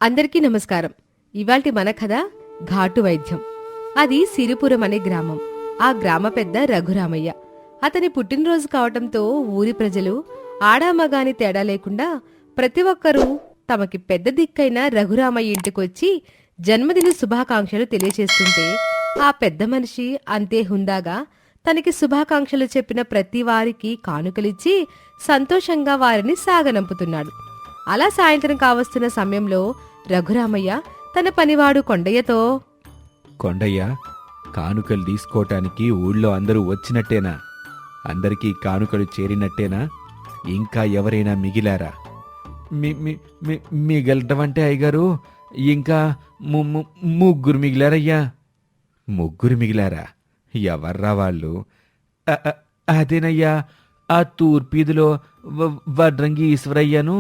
అందరికీ నమస్కారం. ఇవాల్టి మన కథ ఘాటు వైద్యం. అది సిరిపురం అనే గ్రామం. ఆ గ్రామ పెద్ద రఘురామయ్య. అతని పుట్టినరోజు కావటంతో ఊరి ప్రజలు ఆడామగాని తేడా లేకుండా ప్రతి ఒక్కరూ తమకి పెద్ద దిక్కైన రఘురామయ్య ఇంటికొచ్చి జన్మదిన శుభాకాంక్షలు తెలియచేస్తుంటే ఆ పెద్ద మనిషి అంతే హుందాగా తనకి శుభాకాంక్షలు చెప్పిన ప్రతి వారికి కానుకలిచ్చి సంతోషంగా వారిని సాగనంపుతున్నాడు. అలా సాయంత్రం కావస్తున్న సమయంలో రఘురామయ్య తన పనివాడు కొండయ్యతో, కొండయ్య, కానుకలు తీసుకోటానికి ఊళ్ళో అందరూ వచ్చినట్టేనా? అందరికీ కానుకలు చేరినట్టేనా? ఇంకా ఎవరైనా మిగిలారా? మిగలటం అంటే అయ్యగారు, ఇంకా ముగ్గురు మిగిలారయ్యా. ముగ్గురు మిగిలారా? ఎవర్రా వాళ్ళు? అదేనయ్యా, ఆ తూర్పీదిలో వడ్రంగి ఈశ్వరయ్యను,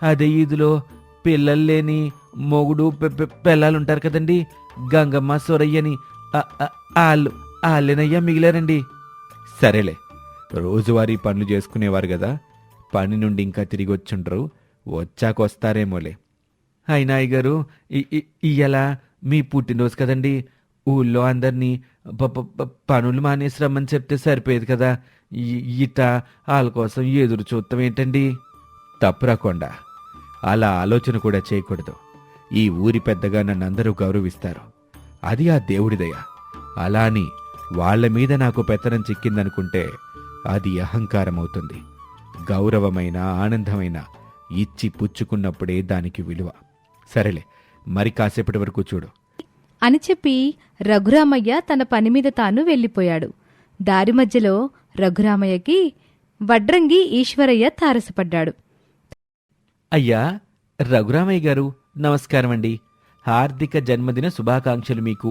అదే ఈదులో పిల్లలు లేని మొగుడు పిల్లలుంటారు కదండి, గంగమ్మ సూరయ్యని, వాళ్ళేనయ్యా మిగిలారండి. సరేలే, రోజువారీ పనులు చేసుకునేవారు కదా, పని నుండి ఇంకా తిరిగి వచ్చుంటారు, వచ్చాకొస్తారేమోలే. అయినా అయ్యగారు, ఇయ్యాల మీ పుట్టినరోజు కదండి, ఊళ్ళో అందరినీ పనులు మానేసి రమ్మని చెప్తే సరిపోయేది కదా, ఇట వాళ్ళ కోసం ఎదురు చూస్తాం ఏంటండి? తప్పురాకుండా అలా ఆలోచన కూడా చేయకూడదు. ఈ ఊరి పెద్దగా నన్నందరూ గౌరవిస్తారు, అది ఆ దేవుడి దయ. అలా అని వాళ్ల మీద నాకు పెత్తనం చిక్కిందనుకుంటే అది అహంకారం అవుతుంది. గౌరవమైన ఆనందమైన ఇచ్చి పుచ్చుకున్నప్పుడే దానికి విలువ. సరేలే, మరి కాసేపటి వరకు చూడు అని చెప్పి రఘురామయ్య తన పనిమీద తాను వెళ్ళిపోయాడు. దారి మధ్యలో రఘురామయ్యకి వడ్రంగి ఈశ్వరయ్య తారసపడ్డాడు. అయ్యా రఘురామయ్య గారు, నమస్కారమండి. హార్దిక జన్మదిన శుభాకాంక్షలు మీకు.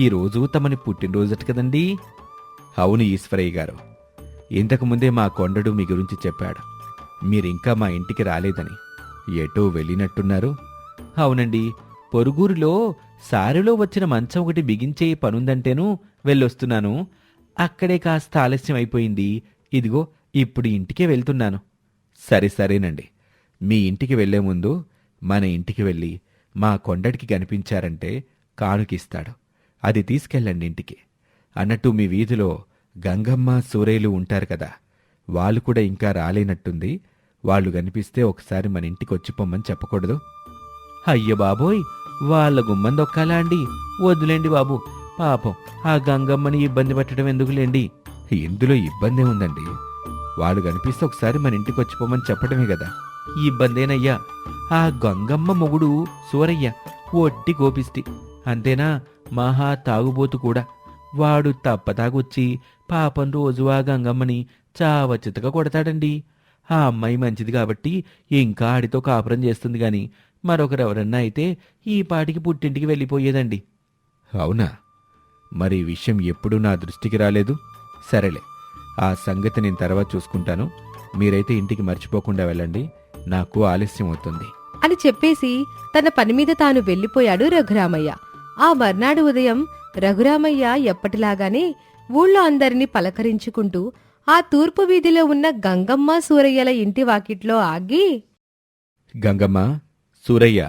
ఈరోజు తమని పుట్టినరోజట కదండి? అవును ఈశ్వరయ్య గారు, ఇంతకుముందే మా కొండడు మీ గురించి చెప్పాడు. మీరింకా మా ఇంటికి రాలేదని. ఎటో వెళ్ళినట్టున్నారు? అవునండి, పొరుగురులో సారిలో వచ్చిన మంచం ఒకటి బిగించే పనుందంటేనూ వెళ్ళొస్తున్నాను. అక్కడే కాస్త ఆలస్యం అయిపోయింది. ఇదిగో ఇప్పుడు ఇంటికే వెళ్తున్నాను. సరేనండి, మీ ఇంటికి వెళ్లే ముందు మన ఇంటికి వెళ్ళి మా కొండడికి కనిపించారంటే కానుకిస్తాడు, అది తీసుకెళ్ళండి ఇంటికి. అన్నట్టు మీ వీధిలో గంగమ్మ సూరేలు ఉంటారు కదా, వాళ్ళు కూడా ఇంకా రాలేనట్టుంది. వాళ్ళు కనిపిస్తే ఒకసారి మన ఇంటికి వచ్చిపోమ్మని చెప్పకూడదు? అయ్య బాబోయ్, వాళ్ళ గుమ్మం దొక్కాలా అండి? వద్దులేండి బాబు, పాపం ఆ గంగమ్మని ఇబ్బంది పెట్టడం ఎందుకులేండి. ఇందులో ఇబ్బందే ఉందండి. వాళ్ళు కనిపిస్తే ఒకసారి మన ఇంటికి వచ్చిపోమని చెప్పడమే కదా. ఇబ్బందేనయ్యా. ఆ గంగమ్మ మొగుడు సూరయ్య ఒట్టి కోపిస్టి, అంతేనా? మహా తాగుబోతు కూడా. వాడు తప్పతాగొచ్చి పాపం రోజు ఆ గంగమ్మని చావచితగా కొడతాడండి. ఆ అమ్మాయి మంచిది కాబట్టి ఇంకా ఆడితో కాపురం చేస్తుంది గాని మరొకరెవరన్నా అయితే ఈ పాటికి పుట్టింటికి వెళ్ళిపోయేదండి. అవునా? మరి ఈ విషయం ఎప్పుడూ నా దృష్టికి రాలేదు. సరేలే, ఆ సంగతి నేను తర్వాత చూసుకుంటాను. మీరైతే ఇంటికి మర్చిపోకుండా వెళ్ళండి, నాకు ఆలస్యం అవుతుంది అని చెప్పేసి తన పనిమీద తాను వెళ్లిపోయాడు రఘురామయ్య. ఆ మర్నాడు ఉదయం రఘురామయ్య ఎప్పటిలాగానే ఊళ్ళో అందరినీ పలకరించుకుంటూ ఆ తూర్పు వీధిలో ఉన్న గంగమ్మ సూరయ్యల ఇంటి వాకిట్లో ఆగి, గంగమ్మ, సూరయ్య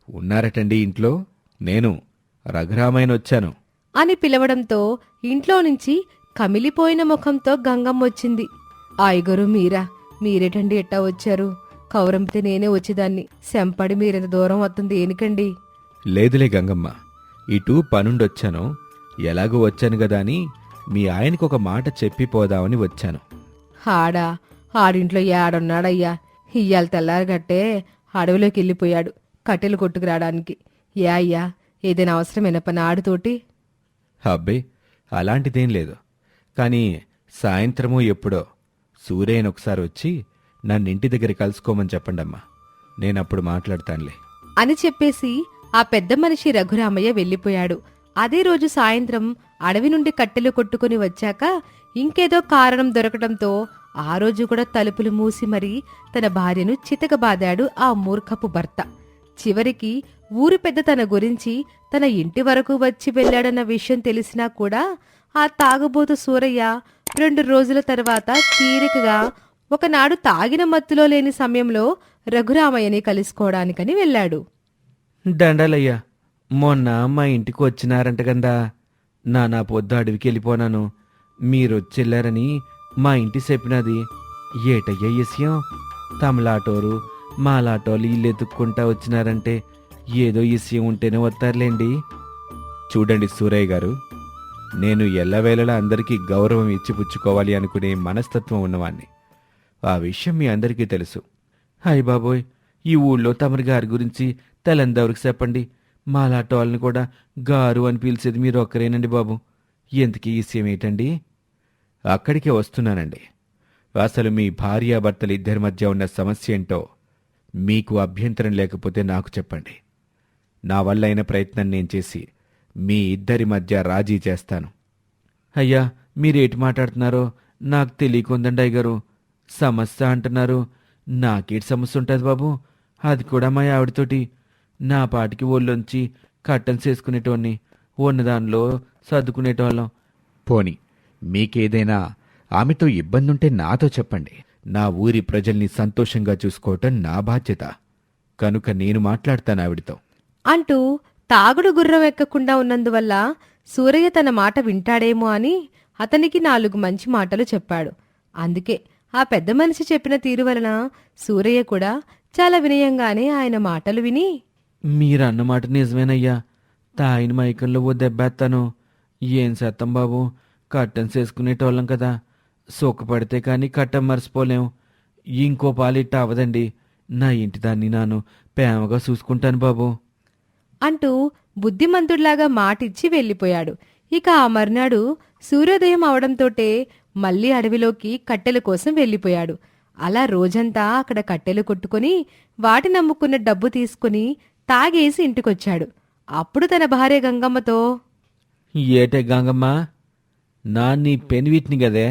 ఉన్నారటండి ఇంట్లో? నేను రఘురామయ్యనొచ్చాను అని పిలవడంతో ఇంట్లో నుంచి కమిలిపోయిన ముఖంతో గంగమ్మొచ్చింది. ఆయగరు మీరేటండి ఎట్టా వచ్చారు? కౌరంపితే నేనే వచ్చేదాన్ని. శంపడి మీరెంత దూరం వస్తుంది ఏనికండి? లేదులే గంగమ్మ, ఇటు పనుండొచ్చాను. ఎలాగూ వచ్చాను గదా అని మీ ఆయనకు ఒక మాట చెప్పిపోదామని వచ్చాను. ఆడింట్లో ఏడున్నాడయ్యా. ఇయ్యాల తెల్లారగట్టే అడవిలోకి వెళ్ళిపోయాడు కట్టెలు కొట్టుకురావడానికి. ఏ అయ్యా, ఏదైనా అవసరమైన పని ఆడుతోటి? అబ్బే, అలాంటిదేం లేదు. కాని సాయంత్రమూ ఎప్పుడో సూర్యనొకసారి వచ్చి నన్నింటి దగ్గర కలుసుకోమని చెప్పండమ్మా, నేనప్పుడు మాట్లాడతానులే అని చెప్పేసి ఆ పెద్ద మనిషి రఘురామయ్య వెళ్ళిపోయాడు. అదే రోజు సాయంత్రం అడవి నుండి కట్టెలు కొట్టుకుని వచ్చాక ఇంకేదో కారణం దొరకటంతో ఆ రోజు కూడా తలుపులు మూసి మరీ తన భార్యను చితకబాదాడు ఆ మూర్ఖపు భర్త. చివరికి ఊరి పెద్ద తన గురించి తన ఇంటి వరకు వచ్చి వెళ్లాడన్న విషయం తెలిసినా కూడా ఆ తాగుబోతు సూరయ్య 2 రోజుల తర్వాత తీరికగా ఒకనాడు తాగిన మత్తులో లేని సమయంలో రఘురామయ్యని కలుసుకోవడానికని వెళ్ళాడు. దండాలయ్యా, మొన్న మా ఇంటికి వచ్చినారంట కదా. నా పొద్దు అడవికి వెళ్ళిపోనాను. మీరొచ్చెళ్ళారని మా ఇంటి చెప్పినది. ఏటయ్యా విషయం? తమలాటోరు మాలాటోళ్ళు ఇల్లు ఎత్తుక్కుంటా వచ్చినారంటే ఏదో విషయం ఉంటేనే వస్తారులేండి. చూడండి సూరయ్య గారు, నేను ఎల్లవేళలా అందరికీ గౌరవం ఇచ్చి పుచ్చుకోవాలి అనుకునే మనస్తత్వం ఉన్నవాణ్ణి. ఆ విషయం మీ అందరికీ తెలుసు. హాయ్ బాబోయ్, ఈ ఊళ్ళో తమరి గారి గురించి తెలందరికి చెప్పండి. మాలాట వాళ్ళని కూడా గారు అని పిలిచేది మీరు ఒక్కరేనండి బాబు. ఎందుకు ఈ విషయం ఏంటండి? అక్కడికే వస్తున్నానండి. అసలు మీ భార్యాభర్తలు ఇద్దరి మధ్య ఉన్న సమస్య ఏంటో మీకు అభ్యంతరం లేకపోతే నాకు చెప్పండి. నా వల్ల అయిన ప్రయత్నం నేను చేసి మీ ఇద్దరి మధ్య రాజీ చేస్తాను. అయ్యా, మీరేటి మాట్లాడుతున్నారో నాకు తెలియకుందండి అయ్యగారు. సమస్య అంటున్నారు. నాకేటి సమస్య ఉంటుంది బాబు? అది కూడా మా ఆవిడతోటి. నా పాటికి ఒళ్ళొంచి కట్టం చేసుకునేటోన్ని, ఉన్నదానిలో సర్దుకునేటోళ్ళం. పోని మీకేదైనా ఆమెతో ఇబ్బందుంటే నాతో చెప్పండి. నా ఊరి ప్రజల్ని సంతోషంగా చూసుకోవటం నా బాధ్యత. కనుక నేను మాట్లాడతాను ఆవిడతో అంటూ తాగుడు గుర్రం ఎక్కకుండా ఉన్నందువల్ల సూరయ్య తన మాట వింటాడేమో అని అతనికి 4 మంచి మాటలు చెప్పాడు. అందుకే ఆ పెద్ద మనిషి చెప్పిన తీరు వలన సూరయ్య కూడా చాలా వినయంగానే ఆయన మాటలు విని, మీరన్నమాట నిజమేనయ్యా. తాయిన మైకంలో ఓ దెబ్బేస్తాను. ఏం చేస్తాం బాబు, కట్టం చేసుకునేటోళ్ళం కదా. సుఖపడితే కానీ కట్టం మర్చిపోలేం. ఇంకో పాలిట్ట అవదండి. నా ఇంటి దాన్ని నాను ప్రేమగా చూసుకుంటాను బాబు అంటూ బుద్ధిమంతుడిలాగా మాటిచ్చి వెళ్ళిపోయాడు. ఇక ఆ మర్నాడు సూర్యోదయం అవడంతోటే మళ్ళీ అడవిలోకి కట్టెల కోసం వెళ్ళిపోయాడు. అలా రోజంతా అక్కడ కట్టెలు కొట్టుకుని వాటి నమ్ముకున్న డబ్బు తీసుకుని తాగేసి ఇంటికొచ్చాడు. అప్పుడు తన భార్య గంగమ్మతో, ఏటే గంగమ్మ, నా నీ పెనివిటిని గదే.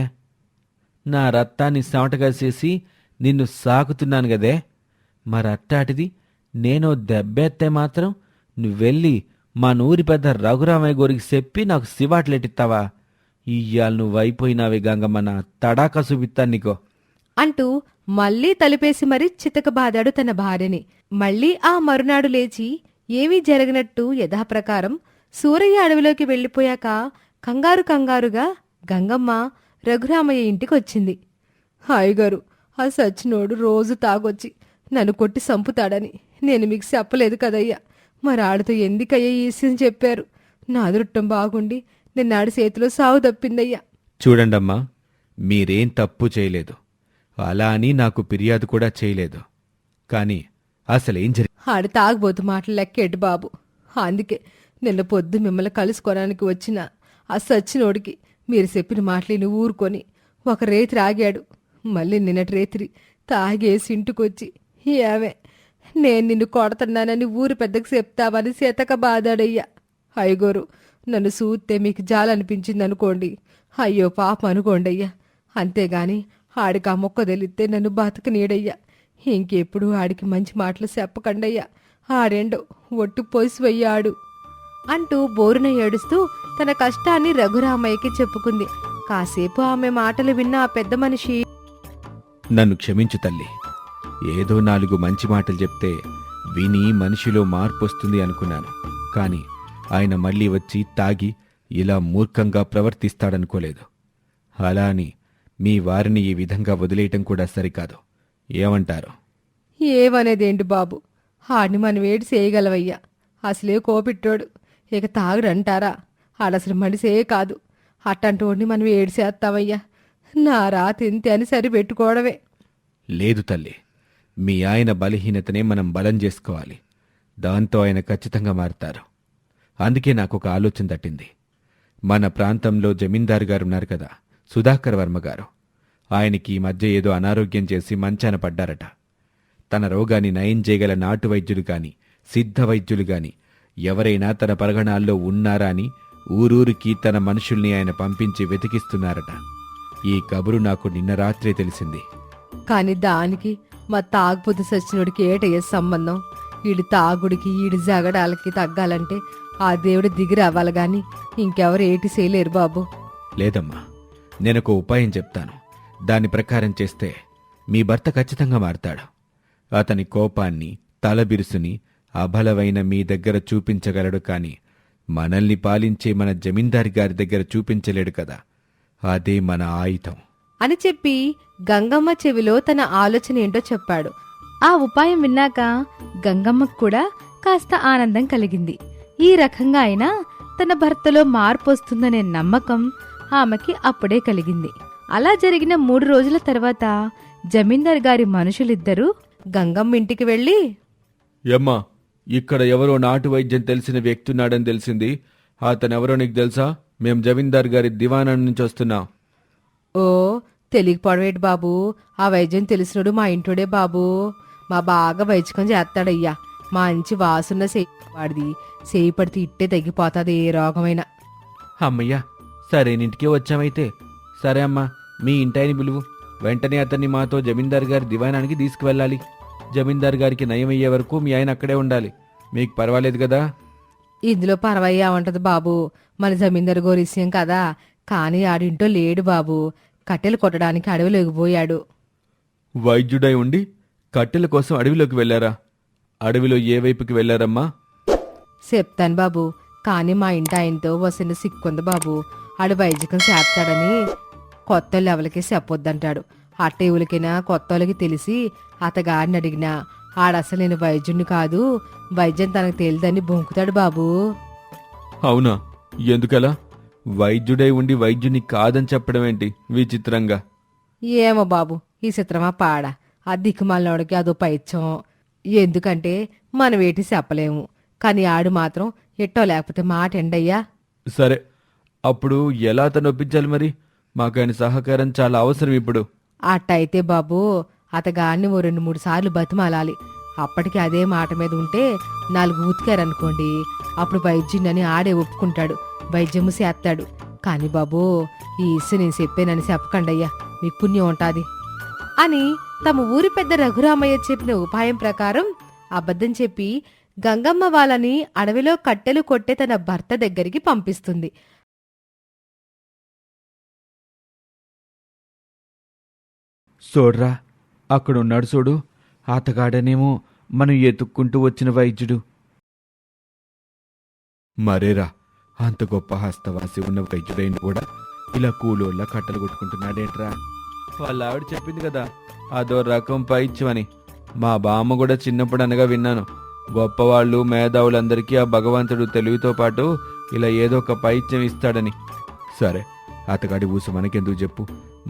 నా రత్తాన్ని చెమటగా చేసి నిన్ను సాకుతున్నాను గదే. మరట్టాటిది నేనో దెబ్బెత్తే మాత్రం నువ్వెళ్ళి మా నూరి పెద్ద రఘురామయ్య గోరికి చెప్పి నాకు శివాట్లెట్టిస్తావా? ఇయ్యాలు నువ్వైపోయినావే గంగమ్మ, నా తడాకా చూపిస్తాను నీకో అంటూ మళ్లీ తలుపేసి మరీ చితకబాదాడు తన భార్యని. మళ్లీ ఆ మరునాడు లేచి ఏమీ జరగనట్టు యథాప్రకారం సూరయ్య అడవిలోకి వెళ్ళిపోయాక కంగారుగా గంగమ్మ రఘురామయ్య ఇంటికొచ్చింది. హాయిగారు, ఆ సచ్చినోడు రోజు తాగొచ్చి నన్ను కొట్టి సంపుతాడని నేను మీకు చెప్పలేదు కదయ్యా. మరాడితో ఎందుకయ్యా ఈ విషయం చెప్పారు? నా అదృష్టం బాగుండి నిన్నాడి చేతిలో సావు తప్పిందయ్యా. చూడండమ్మా, మీరేం తప్పు చేయలేదు. అలా అని నాకు ఫిర్యాదు కూడా చేయలేదు. కాని అసలేం ఆడి తాగబోతు మాటలు లెక్కేటి బాబు. అందుకే నిన్న పొద్దు మిమ్మల్ని కలుసుకోవడానికి వచ్చిన ఆ సచ్చినోడికి మీరు చెప్పిన మాటలు ఊరుకొని ఒక రేత్రి ఆగాడు. మళ్ళీ నిన్నటి రేత్రి తాగేసి ఇంటికొచ్చి, ఏమే నేను నిన్ను కొడుతున్నానని ఊరు పెద్దకు చెప్తావని చేతక బాదాడయ్యా. అయ్యగోరు, నన్ను చూస్తే మీకు జాలనిపించిందనుకోండి, అయ్యో పాపం అనుకోండి అయ్యా. అంతేగాని ఆడికి ఆ మొక్క తెలిస్తే నన్ను బతకనీడయ్యా. ఇంకెప్పుడు ఆడికి మంచి మాటలు చెప్పకండయ్యా. ఆడేండో ఒట్టు పోసివయ్యాడు అంటూ బోరున ఏడుస్తూ తన కష్టాన్ని రఘురామయ్యకి చెప్పుకుంది. కాసేపు ఆమె మాటలు విన్న ఆ పెద్ద మనిషి, నన్ను క్షమించు తల్లి. ఏదో 4 మంచి మాటలు చెప్తే విని మనిషిలో మార్పు వస్తుంది అనుకున్నాను. కాని ఆయన మళ్ళీ వచ్చి తాగి ఇలా మూర్ఖంగా ప్రవర్తిస్తాడనుకోలేదు. అలా అని మీ వారిని ఈ విధంగా వదిలేయటం కూడా సరికాదు. ఏమంటారు? ఏమనేదేంటి బాబు, ఆడిని మనం ఏడు చేయగలవయ్యా. అసలే కోపిట్టోడు, ఇక తాగుడంటారా? ఆడసలు మనిషే కాదు. అట్టంటోడిని మనం ఏడు చేస్తామయ్యా. నా రాతింతే అని సరిపెట్టుకోవడమే. లేదు తల్లి, మీ ఆయన బలహీనతనే మనం బలం చేసుకోవాలి. దాంతో ఆయన ఖచ్చితంగా మారుతారు. అందుకే నాకొక ఆలోచన తట్టింది. మన ప్రాంతంలో జమీందారు గారున్నారు కదా, సుధాకర్ వర్మ గారు. ఆయనకి ఈ మధ్య ఏదో అనారోగ్యం చేసి మంచాన పడ్డారట. తన రోగాన్ని నయం చేయగల నాటు వైద్యులు గాని సిద్ధ వైద్యులు గాని ఎవరైనా తన పరగణాల్లో ఉన్నారా అని ఊరూరికి తన మనుషుల్ని ఆయన పంపించి వెతికిస్తున్నారట. ఈ కబురు నాకు నిన్న రాత్రే తెలిసింది. కాని దానికి మా తాగుపోతు సచ్చినోడికి ఏటయ్యే సంబంధం? ఈడి తాగుడికి ఈడి జగడాలకి తగ్గాలంటే ఆ దేవుడు దిగి రావాలి గాని ఇంకెవరు ఏటి చేయలేరు బాబు. లేదమ్మా, నేనొక ఉపాయం చెప్తాను. దాని ప్రకారం చేస్తే మీ భర్త ఖచ్చితంగా మారతాడు. అతని కోపాన్ని, తలబిరుసుని అబలవైన మీ దగ్గర చూపించగలడు కాని మనల్ని పాలించే మన జమీందారి గారి దగ్గర చూపించలేడు కదా. అదే మన ఆయుధం అని చెప్పి గంగమ్మ చెవిలో తన ఆలోచన ఏంటో చెప్పాడు. ఆ ఉపాయం విన్నాక గంగమ్మకు కూడా కాస్త ఆనందం కలిగింది. ఈ రకంగా అయినా తన భర్తలో మార్పు వస్తుందనే నమ్మకం ఆమెకి అప్పుడే కలిగింది. అలా జరిగిన 3 రోజుల తర్వాత జమీందార్ గారి మనుషులిద్దరూ గంగమ్మ ఇంటికి వెళ్ళి, యమ్మా, ఇక్కడ ఎవరో నాటు వైద్యం తెలిసిన వ్యక్తి ఉన్నాడని తెలిసింది. అతనెవరో నీకు తెలుసా? మేం జమీందార్ గారి దివాణం నుంచి వస్తున్నాం. ఓ తెలియకపోవడమేటి బాబు, ఆ వైద్యం తెలిసినోడు మా ఇంటోడే బాబు. మా బాగా వైద్యకం చేస్తాడయ్యా. మంచి వాసున్న వాడిది సేయి పడితే ఇట్టే తగ్గిపోతాది ఏ రోగమైనా. అమ్మయ్యా, సరేనింటికే వచ్చామైతే. సరే అమ్మా, మీ ఇంటాయని పిలువు. వెంటనే అతన్ని మాతో జమీందార్ గారి దివాణానికి తీసుకువెళ్ళాలి. జమీందార్ గారికి నయమయ్యే వరకు మీ ఆయన అక్కడే ఉండాలి. మీకు పర్వాలేదు కదా? ఇందులో పర్వయ్యా ఉంటది బాబు, మన జమీందారు గోరిస్యం కదా. కానీ ఆడింటో లేడు బాబు, కట్టెలు కొట్టడానికి అడవిలో ఎగిపోయాడు. వైద్యుడై ఉండి కట్టెల కోసం అడవిలోకి వెళ్లారా? అడవిలో ఏ వైపుకి వెళ్లారమ్మా? చెప్తాను బాబు, కానీ మా ఇంటి ఆయనతో వసిన సిక్కుంది బాబు. ఆడు వైద్యకం చేస్తాడని కొత్త లెవెల్కి చెప్పొద్దంటాడు. అట్టేవులకైనా కొత్త వాళ్ళకి తెలిసి అతగాడిని అడిగినా ఆడసలు నేను వైద్యుడిని కాదు, వైద్యం తనకు తెలియదని బొంకుతాడు బాబు. అవునా? ఎందుకలా? వైద్యుడై ఉండి వైద్యుని కాదని చెప్పడం ఏంటి విచిత్రంగా? ఏమో బాబు, ఈ చిత్రమా పాడ ఆ దిక్కుమాలినోడికి అదో పైత్యం. ఎందుకంటే మనం ఏటి చెప్పలేము, కానీ ఆడు మాత్రం ఎట్టో లేకపోతే మాట ఎండయ్యా. సరే, అప్పుడు ఎలా అతను ఒప్పించాలి మరి? మాకు ఆయన సహకారం చాలా అవసరం ఇప్పుడు. అట్టయితే బాబు అతగాన్ని ఓ 2-3 సార్లు బతిమాలాలి. అప్పటికి అదే మాట మీద ఉంటే 4 ఉతికారనుకోండి, అప్పుడు వైద్యుని ఆడే ఒప్పుకుంటాడు, వైద్యము చేస్తాడు. కాని బాబు ఈ ఇస్సు నేను చెప్పానని చెప్పకండయ్యా, మీకు పుణ్యం ఉంటాది అని తమ ఊరి పెద్ద రఘురామయ్య చెప్పిన ఉపాయం ప్రకారం అబద్ధం చెప్పి గంగమ్మ వాళ్ళని అడవిలో కట్టెలు కొట్టే తన భర్త దగ్గరికి పంపిస్తుంది. చూడ్రా, అక్కడున్నాడు చూడు. ఆతగాడనేమో మనం ఎతుక్కుంటూ వచ్చిన వైద్యుడు. మరేరా, అంత గొప్ప హస్తవాసి ఉన్న వైద్యుడైన కూడా ఇలా కూలోళ్ళ కట్టలు కొట్టుకుంటున్నాడేంట్రా? వాళ్ళ ఆవిడ చెప్పింది కదా, అదో రకం పైత్యమని. మా బామ్మ కూడా చిన్నప్పుడు అనగా విన్నాను. గొప్పవాళ్ళు మేధావులందరికీ ఆ భగవంతుడు తెలివితో పాటు ఇలా ఏదో ఒక పైత్యం ఇస్తాడని. సరే, అతగాడి ఊసు మనకెందుకు చెప్పు.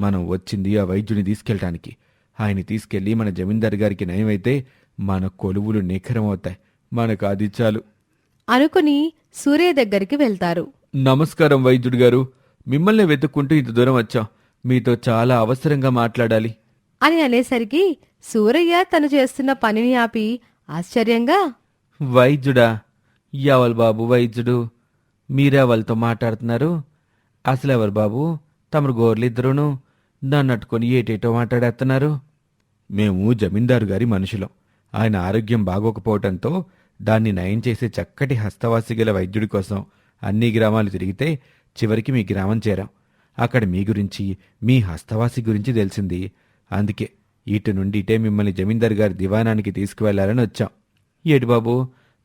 మనం వచ్చింది ఆ వైద్యుని తీసుకెళ్ళటానికి. ఆయన తీసుకెళ్లి మన జమీందారు గారికి నయమైతే మన కొలువులు నిఖరమవుతాయి. మనకు అది చాలు అనుకుని సూర్య దగ్గరికి వెళ్తారు. నమస్కారం వైద్యుడు గారు, మిమ్మల్ని వెతుక్కుంటూ ఇంత దూరం వచ్చాం. మీతో చాలా అవసరంగా మాట్లాడాలి అని అనేసరికి సూరయ్య తను చేస్తున్న పనిని ఆపి ఆశ్చర్యంగా, వైద్యుడా? ఎవరు బాబు వైద్యుడు? మీరే వాళ్ళతో మాట్లాడుతున్నారు? అసలు ఎవరు బాబు తమరు గోర్లిద్దరూను నన్ను అట్టుకొని ఏటేటో మాట్లాడేస్తున్నారు? మేము జమీందారు గారి మనుషులం. ఆయన ఆరోగ్యం బాగోకపోవటంతో దాన్ని నయం చేసే చక్కటి హస్తవాసి గల వైద్యుడి కోసం అన్ని గ్రామాలు తిరిగితే చివరికి మీ గ్రామం చేరాం. అక్కడ మీ గురించి, మీ హస్తవాసి గురించి తెలిసింది. అందుకే ఇటు నుండి ఇటే మిమ్మల్ని జమీందారు గారి దివాణానికి తీసుకువెళ్లాలని వచ్చాం. ఏటి బాబు,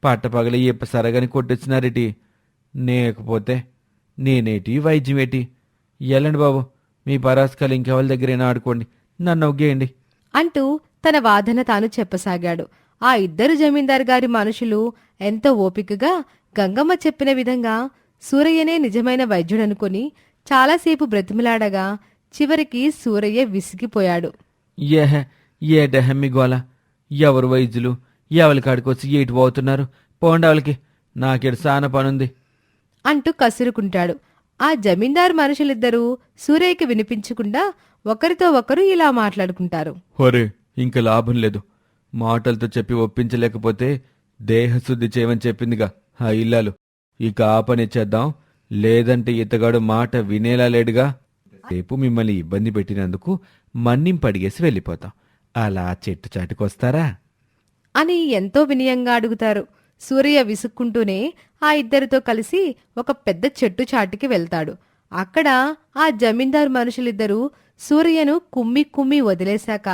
పట్టపగలి ఎప్ప సరగని కొట్టొచ్చినారేటి? నేకపోతే నేనేటి వైద్యమేటి? ఎల్లండి బాబు, మీ పరాస్కాలు ఇంకెవరి దగ్గరైనా ఆడుకోండి, నన్ను ఒగ్గేయండి అంటూ తన వాదన తాను చెప్పసాగాడు. ఆ ఇద్దరు జమీందారు గారి మనుషులు ఎంతో ఓపికగా గంగమ్మ చెప్పిన విధంగా సూరయ్యనే నిజమైన వైద్యుడనుకుని చాలాసేపు బ్రతిమిలాడగా చివరికి సూరయ్య విసిగిపోయాడు. ఏటెహమ్మి గోల, ఎవరు వైద్యులు? ఎవరి కాడికొచ్చి ఏటి పోతున్నారు? పోండవలకి, నాకేడు సాన పనుంది అంటూ కసురుకుంటాడు. ఆ జమీందారు మనుషులిద్దరూ సూరయ్యకి వినిపించకుండా ఒకరితో ఒకరు ఇలా మాట్లాడుకుంటారు. ఒరే, ఇంక లాభం లేదు. మాటలతో చెప్పి ఒప్పించలేకపోతే దేహశుద్ధి చేయమని చెప్పిందిగా ఆ ఇల్లాలు. ఇక ఆ పని చేద్దాం, లేదంటే ఇతగాడు మాట వినేలా లేడుగా. రేపు మిమ్మల్ని ఇబ్బంది పెట్టినందుకు మన్నింపడిగేసి వెళ్ళిపోతాం. అలా చెట్టు చాటుకొస్తారా అని ఎంతో వినయంగా అడుగుతారు. సూరయ్య విసుక్కుంటూనే ఆ ఇద్దరితో కలిసి ఒక పెద్ద చెట్టు చాటుకి వెళ్తాడు. అక్కడ ఆ జమీందారు మనుషులిద్దరూ సూరయ్యను కుమ్మి కుమ్మి వదిలేశాక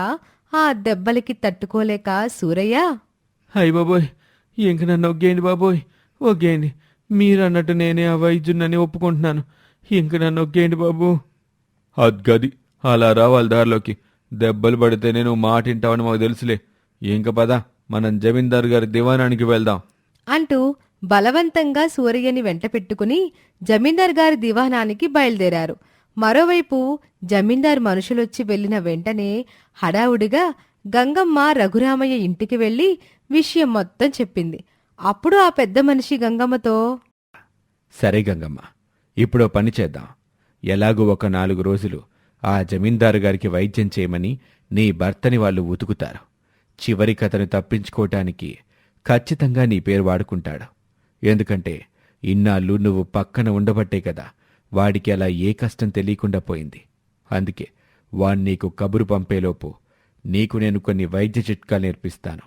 ఆ దెబ్బలకి తట్టుకోలేక సూరయ్య, అయ్య బాబోయ్, ఇంక నన్ను ఒగ్గేయండి బాబోయ్, ఒగ్గేయండి. మీరన్నట్టు నేనే ఆ వైద్యున్నని ఒప్పుకుంటున్నాను. ఇంక నన్ను ఒగ్గేయండి బాబు. అద్గది, అలా రావాలి దారిలోకి. దెబ్బలు పడితేనే నువ్వు మాటింటావని మాకు తెలుసులే. ఇంక పద, మనం జమీందారు గారి దివాణానికి వెళ్దాం అంటూ బలవంతంగా సూరయ్యని వెంట పెట్టుకుని జమీందార్ గారి దివాణానికి బయలుదేరారు. మరోవైపు జమీందార్ మనుషులొచ్చి వెళ్లిన వెంటనే హడావుడిగా గంగమ్మ రఘురామయ్య ఇంటికి వెళ్లి విషయం మొత్తం చెప్పింది. అప్పుడు ఆ పెద్ద మనిషి గంగమ్మతో, సరే గంగమ్మ, ఇప్పుడో పని చేద్దాం. ఎలాగూ ఒక 4 రోజులు ఆ జమీందారు గారికి వైద్యం చేయమని నీ భర్తని వాళ్ళు ఉతుకుతారు. చివరికి అతను తప్పించుకోవటానికి ఖచ్చితంగా నీ పేరు వాడుకుంటాడు. ఎందుకంటే ఇన్నాళ్ళు నువ్వు పక్కన ఉండబట్టే కదా వాడికి అలా ఏ కష్టం తెలియకుండా పోయింది. అందుకే నీకు కబురు పంపేలోపు నీకు నేను కొన్ని వైద్య చిట్కాలు నేర్పిస్తాను.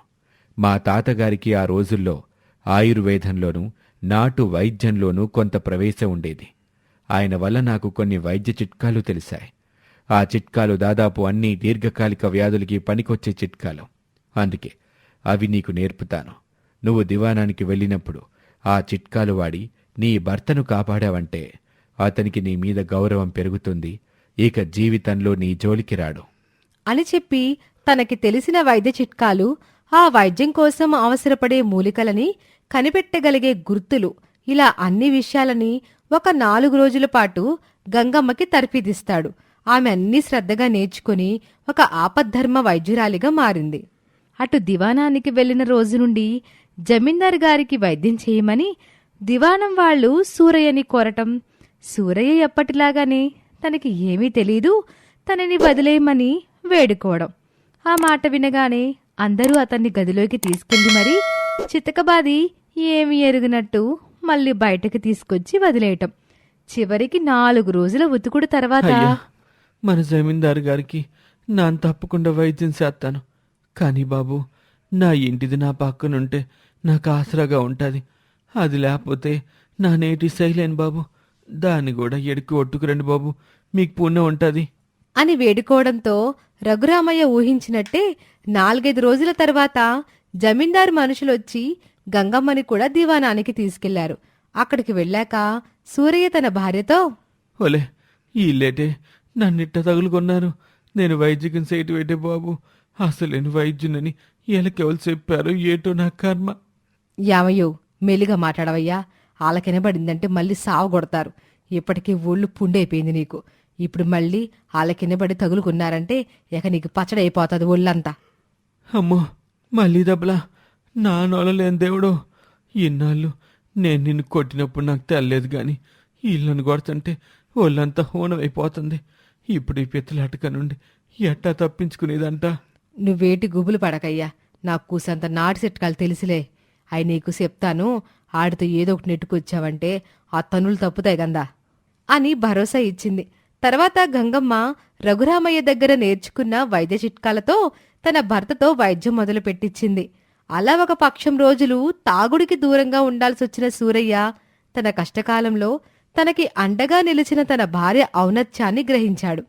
మా తాతగారికి ఆ రోజుల్లో ఆయుర్వేదంలోనూ నాటు వైద్యంలోనూ కొంత ప్రవేశం ఉండేది. ఆయన వల్ల నాకు కొన్ని వైద్య చిట్కాలు తెలిసాయి. ఆ చిట్కాలు దాదాపు అన్ని దీర్ఘకాలిక వ్యాధులకి పనికొచ్చే చిట్కాలు. అందుకే అవి నీకు నేర్పుతాను. నువ్వు దివాణానికి వెళ్ళినప్పుడు ఆ చిట్కాలు వాడి నీ భర్తను కాపాడావంటే అతనికి నీ మీద గౌరవం పెరుగుతుంది. ఇక జీవితంలో నీ జోలికి రాడు అని చెప్పి తనకి తెలిసిన వైద్య చిట్కాలు, ఆ వైద్యం కోసం అవసరపడే మూలికలని, కనిపెట్టగలిగే గుర్తులు, ఇలా అన్ని విషయాలని ఒక 4 రోజుల పాటు గంగమ్మకి తర్ఫీదిస్తాడు. ఆమె అన్నీ శ్రద్ధగా నేర్చుకుని ఒక ఆపద్ధర్మ వైద్యురాలిగా మారింది. అటు దివాణానికి వెళ్లిన రోజు నుండి జమీందార్ గారికి వైద్యం చేయమని దివాణం వాళ్ళు సూరయ్యని కోరటం, సూరయ్య ఎప్పటిలాగానే తనకి ఏమీ తెలీదు, తనని వదిలేయమని వేడుకోవడం. ఆ మాట వినగానే అందరూ అతన్ని గదిలోకి తీసుకెళ్లి మరీ చితకబాది ఏమీ ఎరుగినట్టు మళ్ళీ బయటకు తీసుకొచ్చి వదిలేయటం. చివరికి 4 రోజుల ఉతుకుడు తర్వాత, అయ్యా, మన జమీందారు గారికి నాన్ తప్పకుండా వైద్యం చేస్తాను. కానీ బాబు, నా ఇంటిది నా పక్కనుంటే నాకు ఆసరాగా ఉంటుంది. అది లేకపోతే నా నేటి శైలేను బాబు. దాన్ని కూడా ఎడికి ఒట్టుకురండి బాబు, మీకు పుణ్యం ఉంటుంది అని వేడుకోవడంతో రఘురామయ్య ఊహించినట్టే 4-5 రోజుల తర్వాత జమీందారు మనుషులొచ్చి గంగమ్మని కూడా దివాణానికి తీసుకెళ్లారు. అక్కడికి వెళ్ళాక సూరయ్య తన భార్యతో, ఓలే, ఈ లేటే నన్నిట్ట తగులుకున్నారు. నేను వైద్యకం చేయటం ఏంటే బాబు. అసలు నేను వైద్యునని ఎలకెవలు చెప్పారు ఏటో నా కర్మ. యామయ్యో, మెల్లిగా మాట్లాడవయ్యా. ఆలకినబడిందంటే మళ్ళీ సావు కొడతారు. ఇప్పటికీ ఊళ్ళు పుండైపోయింది నీకు. ఇప్పుడు మళ్ళీ ఆలకినబడి తగులుకున్నారంటే ఇక నీకు పచ్చడైపోతుంది ఒళ్ళంతా. అమ్మో, మళ్ళీ దెబ్బలా? నా నోలలేని దేవుడు, ఇన్నాళ్ళు నేను నిన్ను కొట్టినప్పుడు నాకు తెల్లలేదు గాని ఇళ్ళను కొడుతుంటే ఒళ్ళంతా హోనమైపోతుంది. ఇప్పుడు ఈ పిత్తలాటక నుండి ఎట్టా తప్పించుకునేదంట? నువ్వేటి గుబులు పడకయ్యా. నాకు కూసంత నాటి చిట్కాలు తెలిసిలే. అయి నీకు చెప్తాను. ఆడితో ఏదో ఒకటి నెట్టుకొచ్చావంటే ఆ తనులు తప్పుతాయి గందా అని భరోసా ఇచ్చింది. తర్వాత గంగమ్మ రఘురామయ్య దగ్గర నేర్చుకున్న వైద్య చిట్కాలతో తన భర్తతో వైద్యం మొదలు పెట్టించింది. అలా ఒక పక్షం రోజులు తాగుడికి దూరంగా ఉండాల్సొచ్చిన సూరయ్య తన కష్టకాలంలో తనకి అండగా నిలిచిన తన భార్య ఔన్నత్యాన్ని గ్రహించాడు.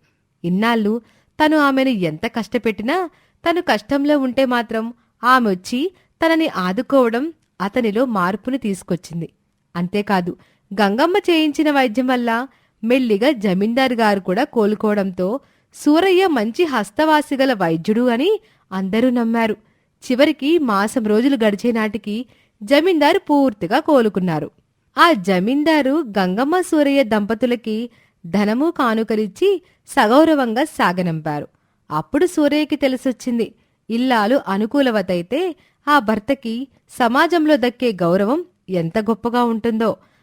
ఇన్నాళ్ళు తను ఆమెను ఎంత కష్టపెట్టినా తను కష్టంలో ఉంటే మాత్రం ఆమె వచ్చి తనని ఆదుకోవడం అతనిలో మార్పుని తీసుకొచ్చింది. అంతేకాదు, గంగమ్మ చేయించిన వైద్యం వల్ల మెల్లిగా జమీందారు గారు కూడా కోలుకోవడంతో సూరయ్య మంచి హస్తవాసిగల వైద్యుడు అని అందరూ నమ్మారు. చివరికి మాసం రోజులు గడిచే నాటికి జమీందారు పూర్తిగా కోలుకున్నారు. ఆ జమీందారు గంగమ్మ సూరయ్య దంపతులకి ధనము కానుకలిచ్చి సగౌరవంగా సాగనంపారు. అప్పుడు సూరయ్యకి తెలిసొచ్చింది, ఇల్లాలు అనుకూలవతైతే ఆ భర్తకి సమాజంలో దక్కే గౌరవం ఎంత గొప్పగా ఉంటుందో.